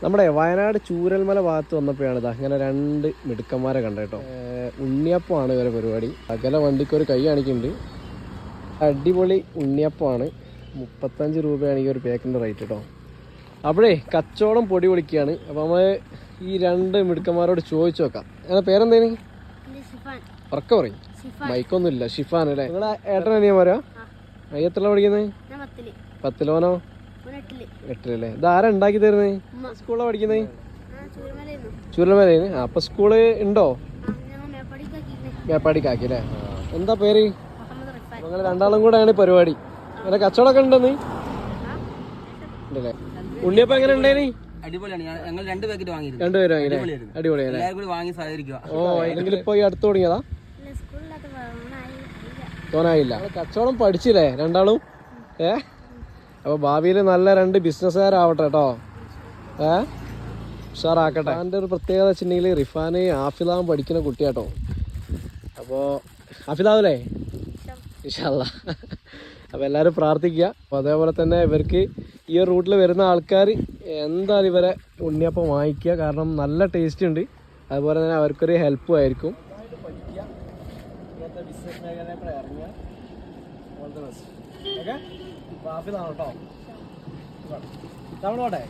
നമ്മുടെ വയനാട് ചൂരൽമല ഭാഗത്ത് വന്നപ്പോഴാണ് ഇത് അങ്ങനെ രണ്ട് മിടുക്കന്മാരെ കണ്ട കേട്ടോ. ഉണ്ണിയപ്പമാണ് ഇവരെ പരിപാടി. അകലെ വണ്ടിക്ക് ഒരു കൈ കാണിക്കുന്നുണ്ട്. അടിപൊളി ഉണ്ണിയപ്പമാണ്. 35 രൂപയാണ് ഈ ഒരു പേക്കിൻ്റെ റേറ്റ് കേട്ടോ. അപ്പോഴേ കച്ചവടം പൊടി പൊളിക്കുകയാണ്. അപ്പോൾ നമ്മൾ ഈ രണ്ട് മിടുക്കന്മാരോട് ചോദിച്ചു നോക്കാം. അങ്ങനെ പേരെന്തേന്? ഉറക്ക പറയും, മൈക്കൊന്നും ഇല്ല. ഷിഫാൻ അല്ലേ? നിങ്ങളെ ഏട്ടൻ അനിയന്മാരാ? എത്ര പഠിക്കുന്നത്? 10-ലോനോ? 8-ലല്ലേ? ഇത് ആരാ ഉണ്ടാക്കി തരുന്നത്? സ്കൂളിലാ പഠിക്കുന്നത്? ചൂരൽമലയിന്. അപ്പൊ സ്കൂള് ഉണ്ടോ? മേപ്പാടിക്കാക്കി അല്ലേ? എന്താ പേര്? നിങ്ങൾ രണ്ടാളും കൂടെ ആണ് പരിപാടി. അങ്ങനെ കച്ചവടമൊക്കെ ഉണ്ടെന്ന് ഉണ്ടല്ലേ? ഉണ്ണിയപ്പം എങ്ങനെ ഉണ്ടായിന്? അടിപൊളിയാണ്. ഞങ്ങൾ 2 പാക്കറ്റ് വാങ്ങിയിരുന്നു. 2 പേര് വാങ്ങിയില്ലേ? അടിപൊളിയല്ലേ? എല്ലാവരും കൂടി വാങ്ങി സഹകരിക്കുക. ഓ, ഏതെങ്കിലും ഇപ്പൊ ഈ അടുത്ത് തുടങ്ങിയതാ? തോന്നായില്ല. കച്ചവടം പഠിച്ചില്ലേ രണ്ടാളും? അപ്പോൾ ഭാവിയിൽ നല്ല 2 ബിസിനസ്സുകാരാവട്ടെ കേട്ടോ. ഉഷാറാക്കട്ടെ. എൻ്റെ ഒരു പ്രത്യേകത വെച്ചിട്ടുണ്ടെങ്കിൽ റിഫാന് ഹാഫിളാൻ പഠിക്കുന്ന കുട്ടിയാട്ടോ. അപ്പോൾ ഹാഫിളാവൂലേ? ഇൻഷാ അല്ലാ. അപ്പോൾ എല്ലാവരും പ്രാർത്ഥിക്കുക. അപ്പോൾ അതേപോലെ തന്നെ ഇവർക്ക് ഈ റൂട്ടിൽ വരുന്ന ആൾക്കാർ എന്തായാലും ഇവരെ ഉണ്ണിയപ്പം വാങ്ങിക്കുക. കാരണം നല്ല ടേസ്റ്റ് ഉണ്ട്. അതുപോലെ തന്നെ അവർക്കൊരു ഹെൽപ്പും ആയിരിക്കും. ഇങ്ങനത്തെ ബിസിനസ് മേഖലയിൽ ഇറങ്ങിയ ഓക്കെ ഹാഫിളാണ് കേട്ടോ. തവണോട്ടെ